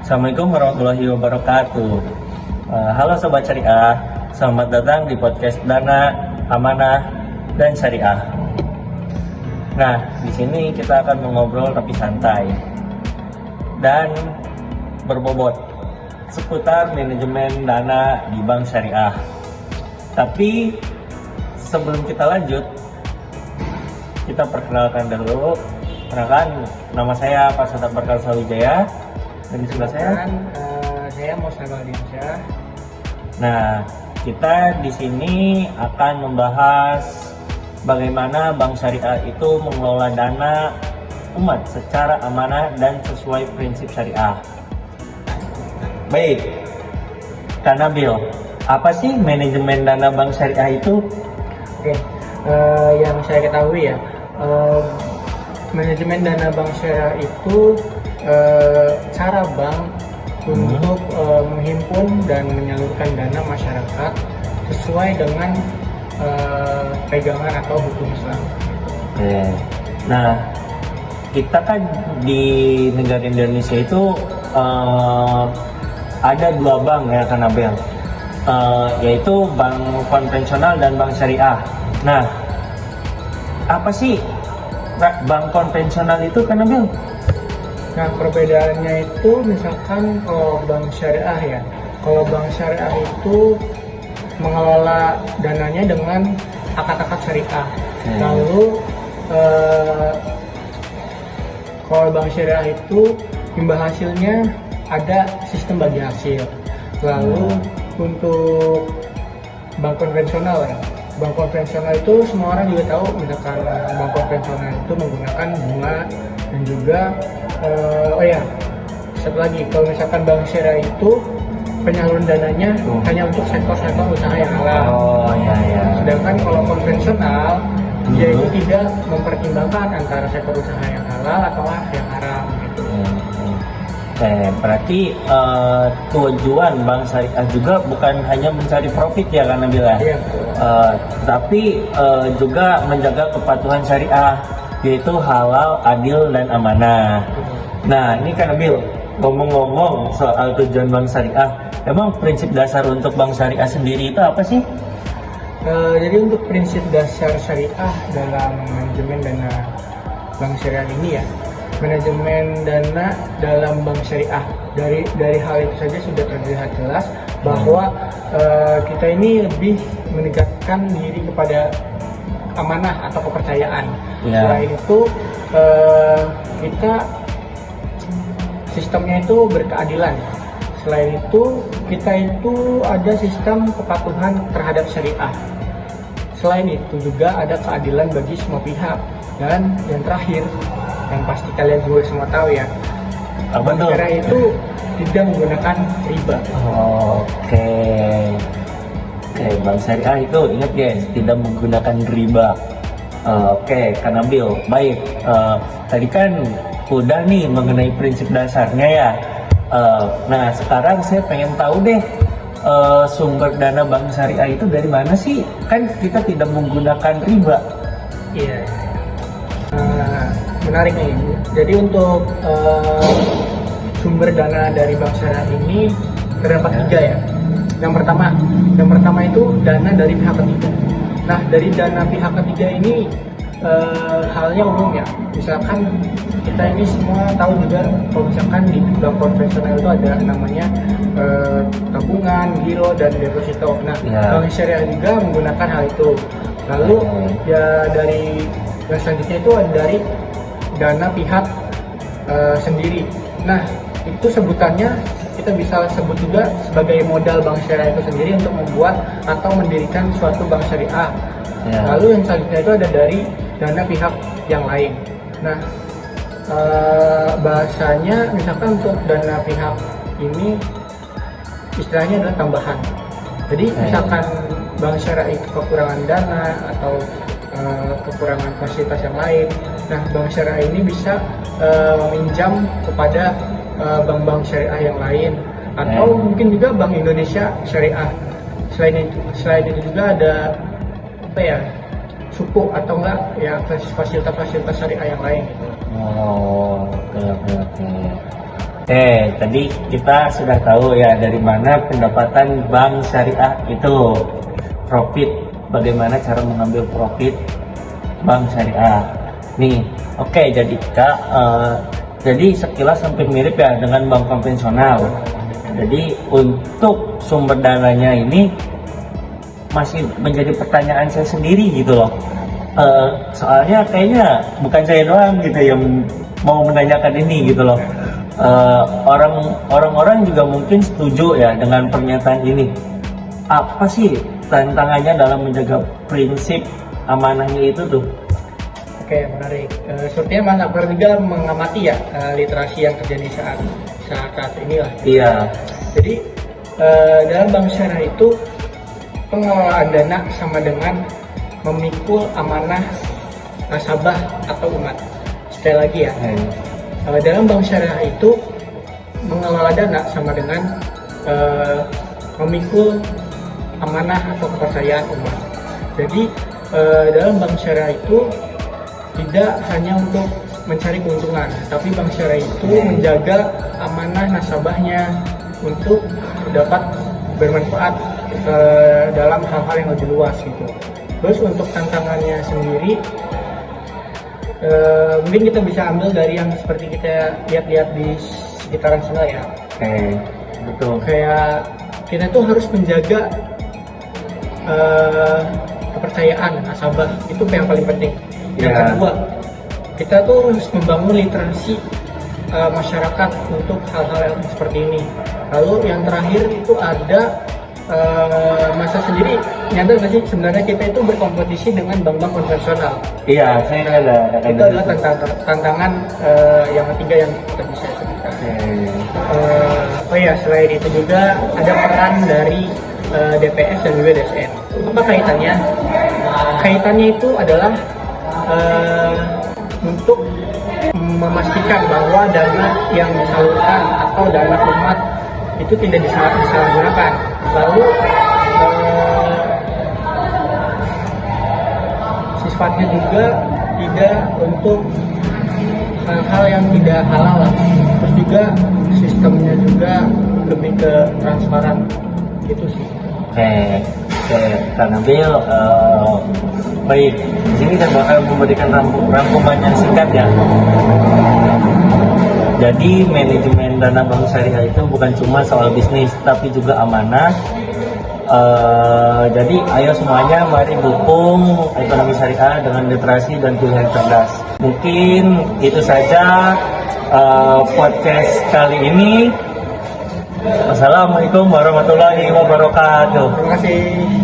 Assalamualaikum warahmatullahi wabarakatuh. Halo Sobat Syariah, selamat datang di podcast Dana, Amanah, dan Syariah. Nah, di sini kita akan mengobrol tapi santai dan berbobot seputar manajemen dana di Bank Syariah. Tapi sebelum kita lanjut, kita perkenalkan dulu. Perkenalkan, nama saya Pak Sata Barkal Wijaya. Dan di sebelah saya Musnad Aldiansyah. Nah, kita di sini akan membahas bagaimana Bank Syariah itu mengelola dana umat secara amanah dan sesuai prinsip syariah. Baik, Kak Nabil, apa sih manajemen dana Bank Syariah itu? Oke, yang saya ketahui ya, manajemen dana Bank Syariah itu cara bank untuk menghimpun dan menyalurkan dana masyarakat sesuai dengan pegangan atau hukum Islam. Oke. Nah, kita kan di negara Indonesia itu ada dua bank ya Kak Nabil, yaitu bank konvensional dan bank syariah. Nah, apa sih bank konvensional itu Kak Nabil? Nah, perbedaannya itu misalkan kalau bank syariah ya, kalau bank syariah itu mengelola dananya dengan akad-akad syariah. Lalu kalau bank syariah itu imbal hasilnya ada sistem bagi hasil. Lalu untuk bank konvensional ya, bank konvensional itu semua orang juga tahu, misalkan bank konvensional itu menggunakan bunga dan juga satu lagi, kalau misalkan bank syariah itu penyaluran dananya hanya untuk sektor-sektor usaha yang halal. Sedangkan kalau konvensional dia itu tidak mempertimbangkan antara sektor usaha yang halal atau yang haram gitu. Berarti tujuan bank syariah juga bukan hanya mencari profit ya Kak Nabil ya? Iya. Tapi juga menjaga kepatuhan syariah, yaitu halal, adil, dan amanah. Nah, ini Kak Nabil, ngomong-ngomong soal tujuan bank syariah, emang prinsip dasar untuk bank syariah sendiri itu apa sih? Jadi untuk prinsip dasar syariah dalam manajemen dana bank syariah ini ya, manajemen dana dalam bank syariah, dari hal itu saja sudah terlihat jelas bahwa kita ini lebih menegakkan diri kepada amanah atau kepercayaan. Selain itu kita sistemnya itu berkeadilan. Selain itu kita itu ada sistem kepatuhan terhadap syariah. Selain itu juga ada keadilan bagi semua pihak. Dan yang terakhir, yang pasti kalian juga semua tahu ya, bank syariah itu tidak menggunakan riba. Oke, bank syariah itu ingat guys, tidak menggunakan riba. Oke, Kak Nabil, baik. Tadi kan udah nih mengenai prinsip dasarnya ya. Nah, sekarang saya pengen tahu deh, sumber dana bank syariah itu dari mana sih? Kan kita tidak menggunakan riba. Iya. Menarik nih. Jadi untuk sumber dana dari bank syariah ini terdapat tiga ya. Yang pertama itu dana dari pihak ketiga. Nah, dari dana pihak ketiga ini halnya umum ya. Misalkan kita ini semua tahu juga, kalau misalkan di bank konvensional itu ada namanya tabungan, giro, dan deposito. Nah, bank syariah juga menggunakan hal itu. Lalu ya dari yang selanjutnya itu ada dari dana pihak sendiri. Nah, itu sebutannya kita bisa sebut juga sebagai modal bank syariah itu sendiri untuk membuat atau mendirikan suatu bank syariah. Lalu yang selanjutnya itu ada dari dana pihak yang lain. Nah, bahasanya misalkan untuk dana pihak ini istilahnya adalah tambahan. Jadi misalkan bank syariah itu kekurangan dana atau kekurangan fasilitas yang lain, nah bank syariah ini bisa meminjam kepada bank-bank syariah yang lain, atau mungkin juga Bank Indonesia Syariah. Selain itu juga ada suku atau enggak ya fasilitas-fasilitas syariah yang lain gitu. Oke. Tadi kita sudah tahu ya dari mana pendapatan bank syariah itu profit, bagaimana cara mengambil profit bank syariah. Nih, jadi Kak, jadi sekilas hampir mirip ya dengan bank konvensional. Jadi untuk sumber dananya ini masih menjadi pertanyaan saya sendiri gitu loh. Soalnya kayaknya bukan saya doang gitu yang mau menanyakan ini gitu loh. Orang-orang juga mungkin setuju ya dengan pernyataan ini. Apa sih tantangannya dalam menjaga prinsip amanahnya itu tuh? Oke, menarik. Sepertinya Mas Akbar juga mengamati ya literasi yang terjadi saat ini lah. Iya. Jadi dalam bank syariah itu pengelolaan dana sama dengan memikul amanah nasabah atau umat. Sekali lagi ya. Dalam bank syariah itu mengelola dana sama dengan memikul amanah atau kepercayaan umat. Jadi dalam bank syariah itu tidak hanya untuk mencari keuntungan, tapi bank syariah itu menjaga amanah nasabahnya untuk dapat bermanfaat dalam hal-hal yang lebih luas gitu. Terus untuk tantangannya sendiri, mungkin kita bisa ambil dari yang seperti kita lihat-lihat di sekitaran sana ya. Betul. Kayak kita tuh harus menjaga kepercayaan nasabah, itu yang paling penting. Yang kedua, kita tuh harus membangun literasi masyarakat untuk hal-hal yang seperti ini. Lalu yang terakhir itu ada masa sendiri, nyadar nggak sih sebenarnya kita itu berkompetisi dengan bank-bank konvensional. Iya, saya ada. Itu adalah tantangan yang ketiga yang kita bisa sebutkan. Selain itu juga ada peran dari DPS dan juga DSN. Apa kaitannya? Kaitannya itu adalah untuk memastikan bahwa dana yang disalurkan atau dana umat itu tidak disalahgunakan. Lalu sifatnya juga tidak untuk hal-hal yang tidak halal lah. Terus juga sistemnya juga lebih ke transparan gitu sih. Kak Nabil, baik, di sini saya bakal memberikan rangkuman yang singkat ya. Jadi manajemen dana bank syariah itu bukan cuma soal bisnis, tapi juga amanah. Jadi ayo semuanya mari dukung ekonomi syariah dengan literasi dan pilihan cerdas. Mungkin itu saja podcast kali ini. Wassalamualaikum warahmatullahi wabarakatuh. Terima kasih.